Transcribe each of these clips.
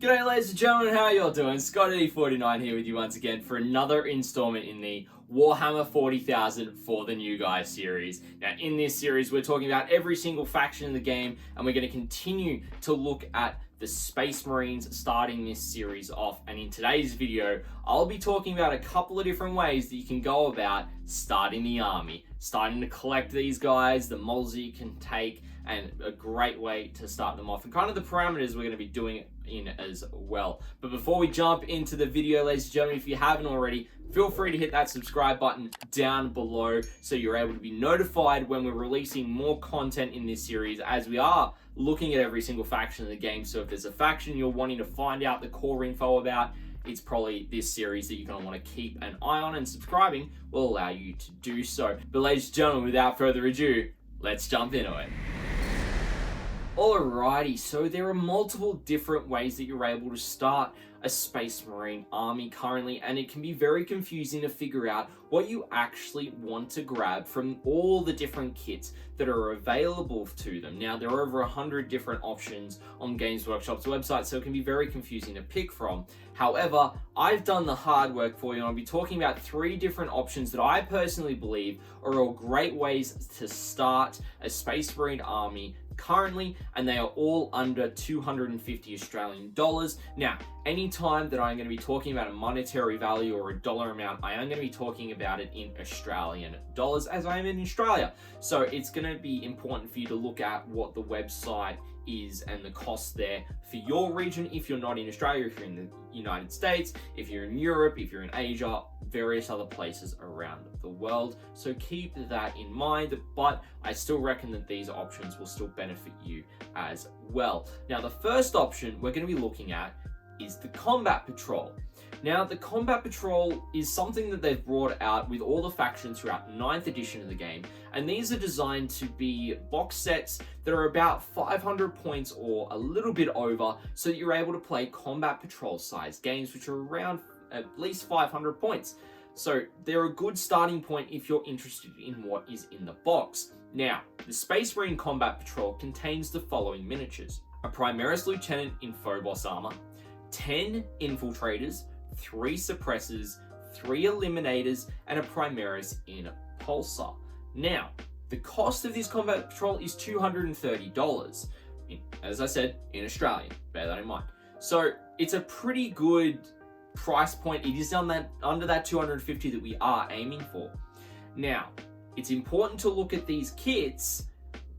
G'day ladies and gentlemen, how y'all doing? Scotty49 here with you once again for another installment in the Warhammer 40,000 for the New Guys series. Now in this series we're talking about every single faction in the game, and we're going to continue to look at the Space Marines starting this series off. And in today's video I'll be talking about a couple of different ways that you can go about starting the army, starting to collect these guys, the models that you can take, and a great way to start them off, and kind of the parameters we're going to be doing it in as well. But before we jump into the video, ladies and gentlemen, if you haven't already, feel free to hit that subscribe button down below so you're able to be notified when we're releasing more content in this series, as we are looking at every single faction in the game. So if there's a faction you're wanting to find out the core info about, it's probably this series that you're going to want to keep an eye on, and subscribing will allow you to do so. But ladies and gentlemen, without further ado, let's jump into it. Alrighty, so there are multiple different ways that you're able to start a Space Marine army currently, and it can be very confusing to figure out what you actually want to grab from all the different kits that are available to them. Now, there are over 100 different options on Games Workshop's website, so it can be very confusing to pick from. However, I've done the hard work for you, and I'll be talking about 3 different options that I personally believe are all great ways to start a Space Marine army currently, and they are all under 250 Australian dollars. Now, anytime that I'm going to be talking about a monetary value or a dollar amount, I am going to be talking about it in Australian dollars, as I am in Australia. So it's going to be important for you to look at what the website is and the cost there for your region if you're not in Australia, if you're in the United States, if you're in Europe, if you're in Asia, various other places around the world. So keep that in mind, but I still reckon that these options will still benefit you as well. Now, the first option we're going to be looking at is the Combat Patrol. Now, the Combat Patrol is something that they've brought out with all the factions throughout 9th edition of the game, and these are designed to be box sets that are about 500 points or a little bit over, so that you're able to play Combat Patrol sized games, which are around at least 500 points. So they're a good starting point if you're interested in what is in the box. Now, the Space Marine Combat Patrol contains the following miniatures: a Primaris Lieutenant in Phobos armor, 10 infiltrators, 3 suppressors, 3 eliminators, and a Primaris in Pulsar. Now, the cost of this Combat Patrol is $230. As I said, in Australian, bear that in mind. So it's a pretty good price point. It is under that 250 that we are aiming for. Now, it's important to look at these kits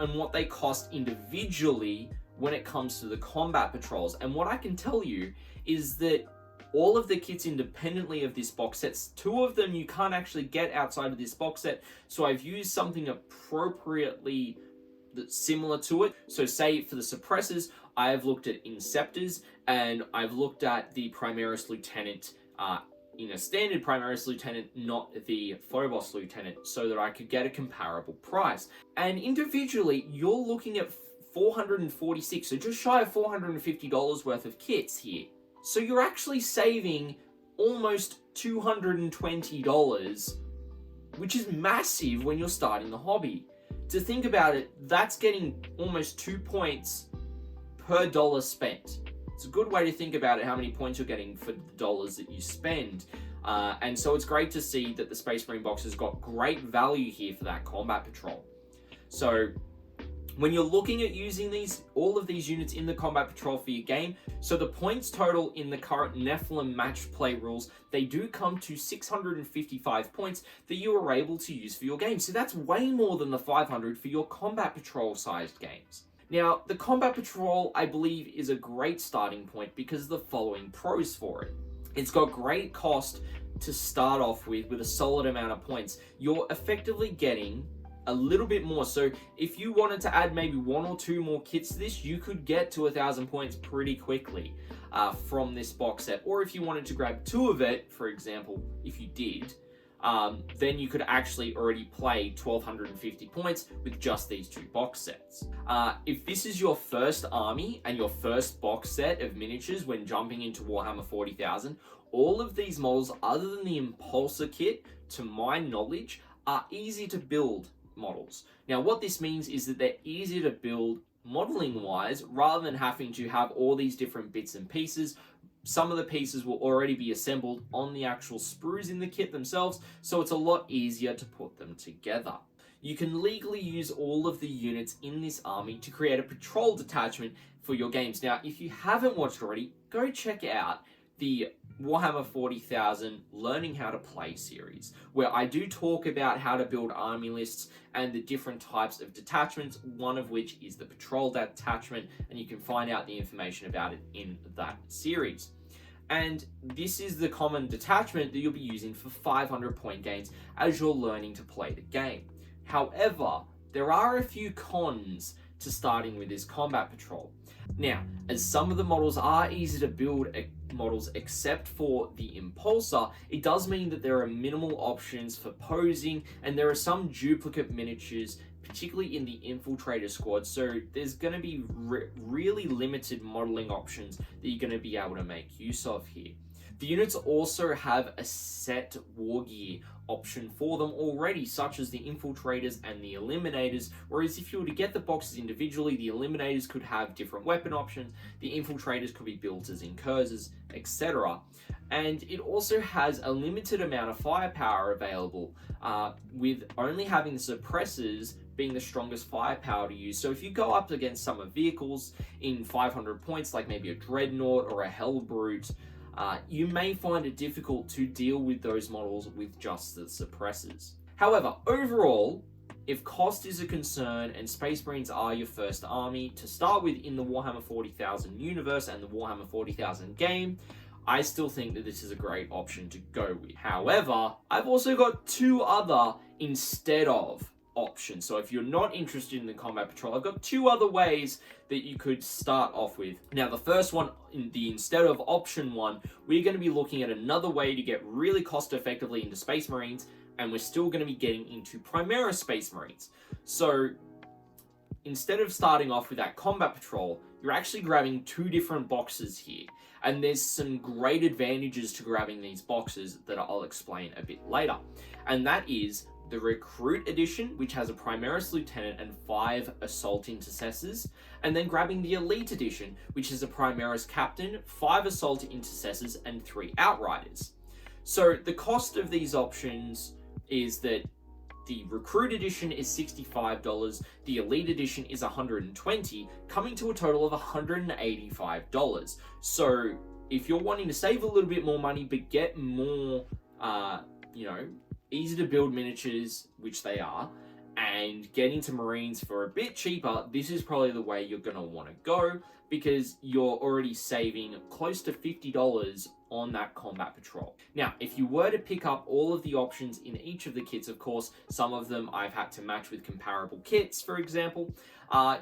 and what they cost individually when it comes to the Combat Patrols. And what I can tell you is that all of the kits independently of this box set, 2 of them you can't actually get outside of this box set, so I've used something appropriately that's similar to it. So say for the suppressors, I have looked at Inceptors, and I've looked at the Primaris Lieutenant in a standard Primaris Lieutenant, not the Phobos Lieutenant, so that I could get a comparable price. And individually, you're looking at 446, so just shy of $450 worth of kits here. So you're actually saving almost $220, which is massive when you're starting the hobby. To think about it, that's getting almost 2 points per dollar spent. It's a good way to think about it, how many points you're getting for the dollars that you spend. And so it's great to see that the Space Marine box has got great value here for that Combat Patrol. So when you're looking at using all of these units in the Combat Patrol for your game, so the points total in the current Nephilim match play rules, they do come to 655 points that you are able to use for your game. So that's way more than the 500 for your Combat Patrol sized games. Now, the Combat Patrol, I believe, is a great starting point because of the following pros for it. It's got great cost to start off with a solid amount of points. You're effectively getting a little bit more. So if you wanted to add maybe 1 or 2 more kits to this, you could get to 1,000 points pretty quickly from this box set. Or if you wanted to grab 2 of it, for example, if you did, then you could actually already play 1,250 points with just these 2 box sets. If this is your first army and your first box set of miniatures when jumping into Warhammer 40,000, all of these models, other than the Impulsor kit, to my knowledge, are easy to build models. Now, what this means is that they're easier to build modeling wise, rather than having to have all these different bits and pieces, some of the pieces will already be assembled on the actual sprues in the kit themselves, so it's a lot easier to put them together. You can legally use all of the units in this army to create a patrol detachment for your games. Now, if you haven't watched already, go check out the Warhammer 40,000 Learning How to Play series, where I do talk about how to build army lists and the different types of detachments, one of which is the patrol detachment, and you can find out the information about it in that series. And this is the common detachment that you'll be using for 500 point games as you're learning to play the game. However, there are a few cons to starting with this combat patrol. Now, as some of the models are easy to build models except for the Impulsor, it does mean that there are minimal options for posing, and there are some duplicate miniatures, particularly in the Infiltrator squad, so there's going to be really limited modeling options that you're going to be able to make use of here. The units also have a set war gear option for them already, such as the Infiltrators and the Eliminators, whereas if you were to get the boxes individually, the Eliminators could have different weapon options, the Infiltrators could be built as incursors, etc. And it also has a limited amount of firepower available, with only having the suppressors being the strongest firepower to use. So if you go up against some of vehicles in 500 points, like maybe a Dreadnought or a Hellbrute, you may find it difficult to deal with those models with just the suppressors. However, overall, if cost is a concern and Space Marines are your first army to start with in the Warhammer 40,000 universe and the Warhammer 40,000 game, I still think that this is a great option to go with. However, I've also got two other instead of options. So if you're not interested in the combat patrol, I've got two other ways that you could start off with. Now, the first one, in the instead of option one, we're going to be looking at another way to get really cost effectively into Space Marines, and we're still going to be getting into Primaris Space Marines. So instead of starting off with that combat patrol, you're actually grabbing two different boxes here. And there's some great advantages to grabbing these boxes that I'll explain a bit later. And that is the Recruit Edition, which has a Primaris Lieutenant and 5 Assault Intercessors, and then grabbing the Elite Edition, which is a Primaris Captain, 5 Assault Intercessors, and 3 Outriders. So the cost of these options is that the Recruit Edition is $65, the Elite Edition is $120, coming to a total of $185. So if you're wanting to save a little bit more money but get more, easy to build miniatures, which they are, and get into Marines for a bit cheaper, this is probably the way you're going to want to go, because you're already saving close to $50 on that combat patrol. Now, if you were to pick up all of the options in each of the kits, of course, some of them I've had to match with comparable kits, for example,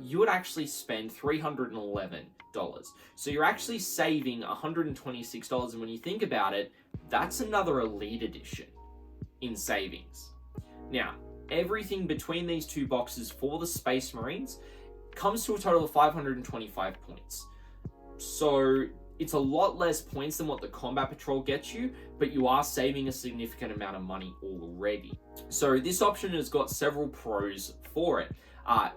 you would actually spend $311. So you're actually saving $126, and when you think about it, that's another Elite Edition in savings. Now, everything between these two boxes for the Space Marines comes to a total of 525 points. So it's a lot less points than what the Combat Patrol gets you, but you are saving a significant amount of money already. So this option has got several pros for it.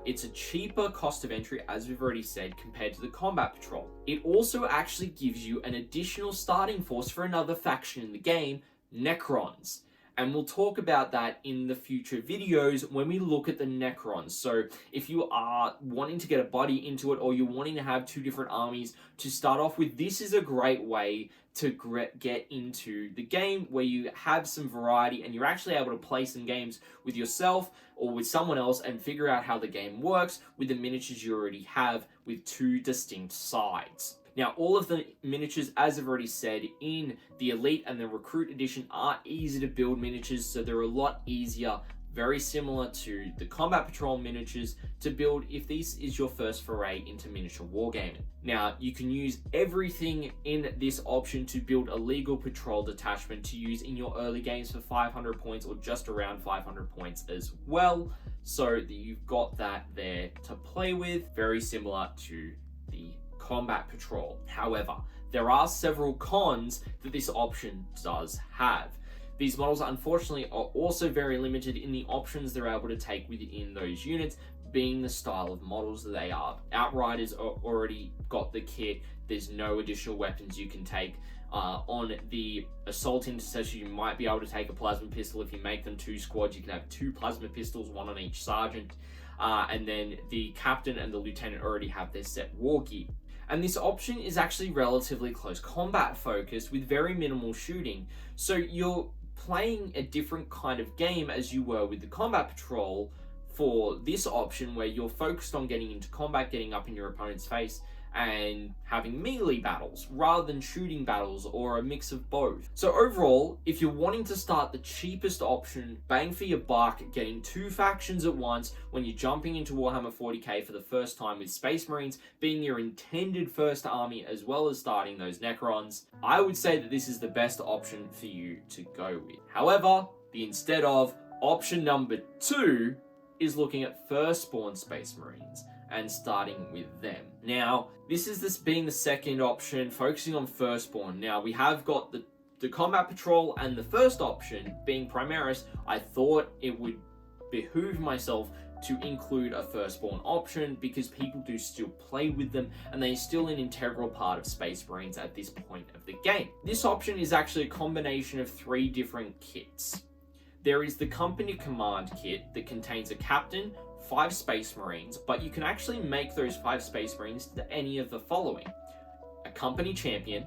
It's a cheaper cost of entry, as we've already said, compared to the Combat Patrol. It also actually gives you an additional starting force for another faction in the game, Necrons. And we'll talk about that in the future videos when we look at the Necrons. So if you are wanting to get a buddy into it, or you're wanting to have two different armies to start off with, this is a great way to get into the game where you have some variety and you're actually able to play some games with yourself or with someone else and figure out how the game works with the miniatures you already have with two distinct sides. Now, all of the miniatures, as I've already said, in the Elite and the Recruit Edition are easy to build miniatures, so they're a lot easier, very similar to the Combat Patrol miniatures, to build if this is your first foray into miniature wargaming. Now, you can use everything in this option to build a legal patrol detachment to use in your early games for 500 points or just around 500 points as well, so that you've got that there to play with, very similar to the Combat Patrol. However, there are several cons that this option does have. These models, unfortunately, are also very limited in the options they're able to take within those units being the style of models that they are. Outriders are already got the kit. There's no additional weapons you can take. On the assault intercessor, you might be able to take a plasma pistol. If you make them 2 squads, you can have 2 plasma pistols, 1 on each sergeant. And then the captain and the lieutenant already have their set war gear. And this option is actually relatively close combat focused with very minimal shooting. So you're playing a different kind of game as you were with the combat patrol for this option, where you're focused on getting into combat, getting up in your opponent's face, and having melee battles rather than shooting battles, or a mix of both. So overall, if you're wanting to start the cheapest option, bang for your buck, getting 2 factions at once when you're jumping into Warhammer 40k for the first time, with Space Marines being your intended first army as well as starting those Necrons, I would say that this is the best option for you to go with. However, the instead of option number 2 is looking at first spawn Space Marines and starting with them. Now, this being the second option, focusing on firstborn. Now, we have got the combat patrol and the first option being Primaris. I thought it would behoove myself to include a firstborn option because people do still play with them and they're still an integral part of Space Marines at this point of the game. This option is actually a combination of 3 different kits. There is the Company Command kit that contains a captain, 5 Space Marines, but you can actually make those 5 Space Marines to any of the following: a Company Champion,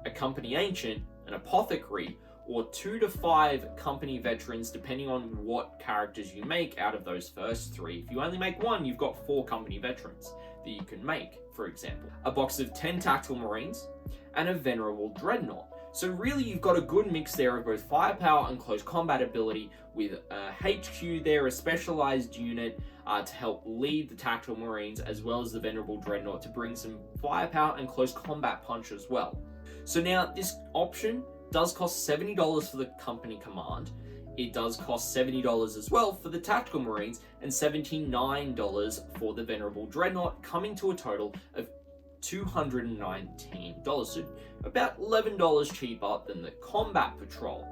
a Company Ancient, an Apothecary, or 2 to 5 Company Veterans, depending on what characters you make out of those first 3. If you only make 1, you've got 4 Company Veterans that you can make, for example. A box of 10 Tactical Marines, and a Venerable Dreadnought. So really, you've got a good mix there of both firepower and close combat ability, with a HQ there, a specialized unit to help lead the Tactical Marines, as well as the Venerable Dreadnought to bring some firepower and close combat punch as well. So now, this option does cost $70 for the Company Command. It does cost $70 as well for the Tactical Marines, and $79 for the Venerable Dreadnought, coming to a total of $219, so about $11 cheaper than the Combat Patrol.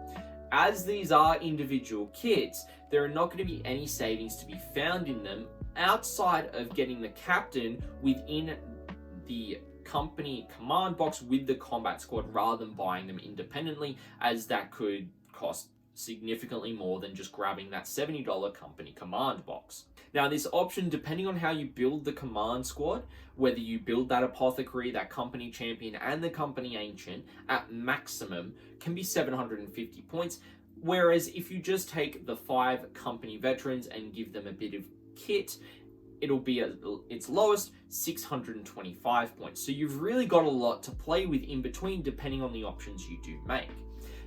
As these are individual kits, there are not going to be any savings to be found in them outside of getting the captain within the company command box with the combat squad, rather than buying them independently, as that could cost significantly more than just grabbing that $70 company command box. Now, this option, depending on how you build the command squad, whether you build that Apothecary, that Company Champion, and the Company Ancient at maximum, can be 750 points. Whereas if you just take the 5 Company Veterans and give them a bit of kit, it'll be at its lowest 625 points. So you've really got a lot to play with in between, depending on the options you do make.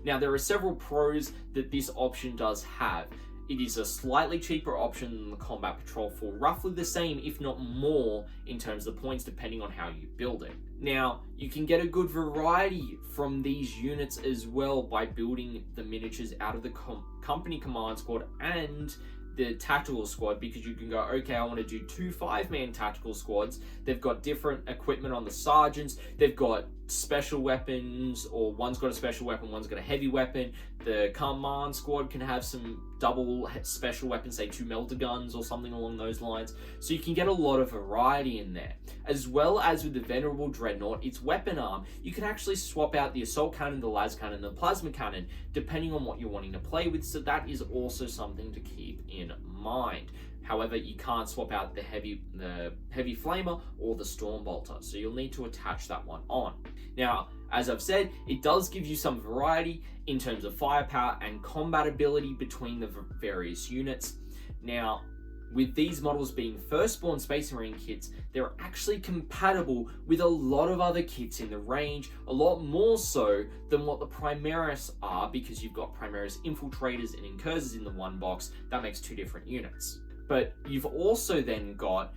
Now, there are several pros that this option does have. It is a slightly cheaper option than the Combat Patrol for roughly the same, if not more, in terms of points, depending on how you build it. Now, you can get a good variety from these units as well by building the miniatures out of the Company Command Squad and the Tactical Squad, because you can go, okay, I want to do 2 5-man Tactical Squads. They've got different equipment on the sergeants. They've got special weapons, or one's got a special weapon, one's got a heavy weapon. The Command Squad can have some double special weapons, say 2 melter guns or something along those lines. So you can get a lot of variety in there. As well as with the Venerable Dreadnought, its weapon arm, you can actually swap out the Assault Cannon, the Las Cannon, the Plasma Cannon, depending on what you're wanting to play with. So that is also something to keep in mind. However, you can't swap out the heavy flamer or the storm bolter, so you'll need to attach that one on. Now, as I've said, it does give you some variety in terms of firepower and combat ability between the various units. Now, with these models being firstborn Space Marine kits, they're actually compatible with a lot of other kits in the range, a lot more so than what the Primaris are, because you've got Primaris Infiltrators and Incursors in the one box. That makes 2 different units. But you've also then got,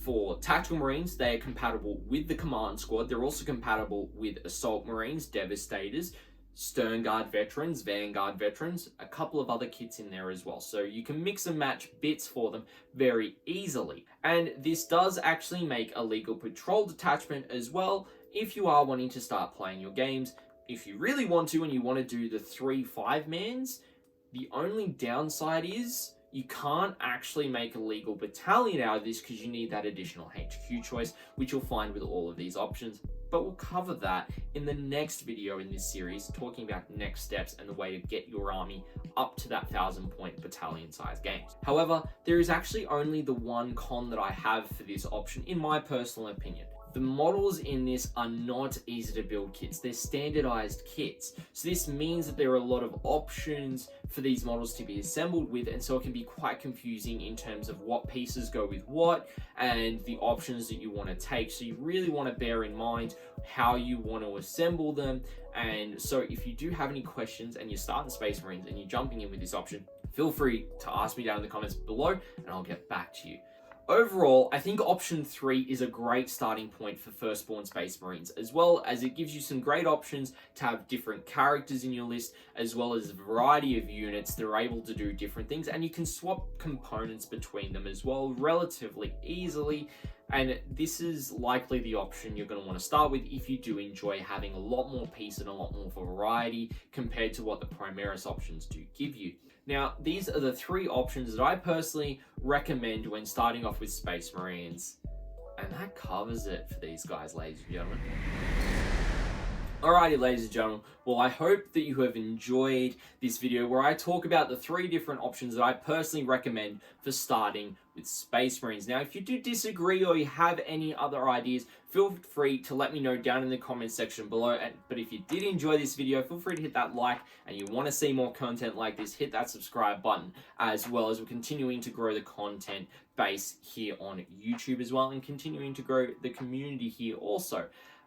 for Tactical Marines, they are compatible with the Command Squad. They're also compatible with Assault Marines, Devastators, Stern Guard Veterans, Vanguard Veterans, a couple of other kits in there as well. So you can mix and match bits for them very easily. And this does actually make a legal patrol detachment as well, if you are wanting to start playing your games. If you really want to and you want to do the 3 5-mans, the only downside is You can't actually make a legal battalion out of this because you need that additional HQ choice, which you'll find with all of these options. But we'll cover that in the next video in this series, talking about next steps and the way to get your army up to that 1,000-point battalion size games. However, there is actually only the one con that I have for this option, in my personal opinion. The models in this are not easy to build kits. They're standardized kits. So this means that there are a lot of options for these models to be assembled with, and so it can be quite confusing in terms of what pieces go with what and the options that you want to take. So you really want to bear in mind how you want to assemble them. And so if you do have any questions and you're starting Space Marines and you're jumping in with this option, feel free to ask me down in the comments below and I'll get back to you. Overall, I think option 3 is a great starting point for Firstborn Space Marines, as well as it gives you some great options to have different characters in your list, as well as a variety of units that are able to do different things, and you can swap components between them as well relatively easily. And this is likely the option you're going to want to start with if you do enjoy having a lot more piece and a lot more variety compared to what the Primaris options do give you. Now, these are the 3 options that I personally recommend when starting off with Space Marines. And that covers it for these guys, ladies and gentlemen. Alrighty, ladies and gentlemen, well, I hope that you have enjoyed this video where I talk about the 3 different options that I personally recommend for starting with Space Marines. Now, if you do disagree or you have any other ideas, feel free to let me know down in the comments section below. But if you did enjoy this video, feel free to hit that like, and you want to see more content like this, hit that subscribe button, as well as we're continuing to grow the content base here on YouTube as well, and continuing to grow the community here also.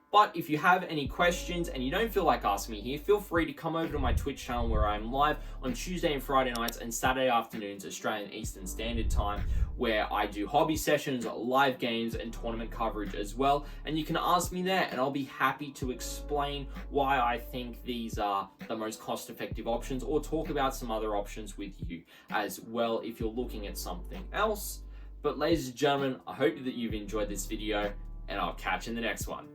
But if you have any questions and you don't feel like asking me here, feel free to come over to my Twitch channel where I'm live on Tuesday and Friday nights and Saturday afternoons, Australian Eastern Standard Time, where I do hobby sessions, live games, and tournament coverage as well. And you can ask me there and I'll be happy to explain why I think these are the most cost-effective options, or talk about some other options with you as well if you're looking at something else. But ladies and gentlemen, I hope that you've enjoyed this video, and I'll catch you in the next one.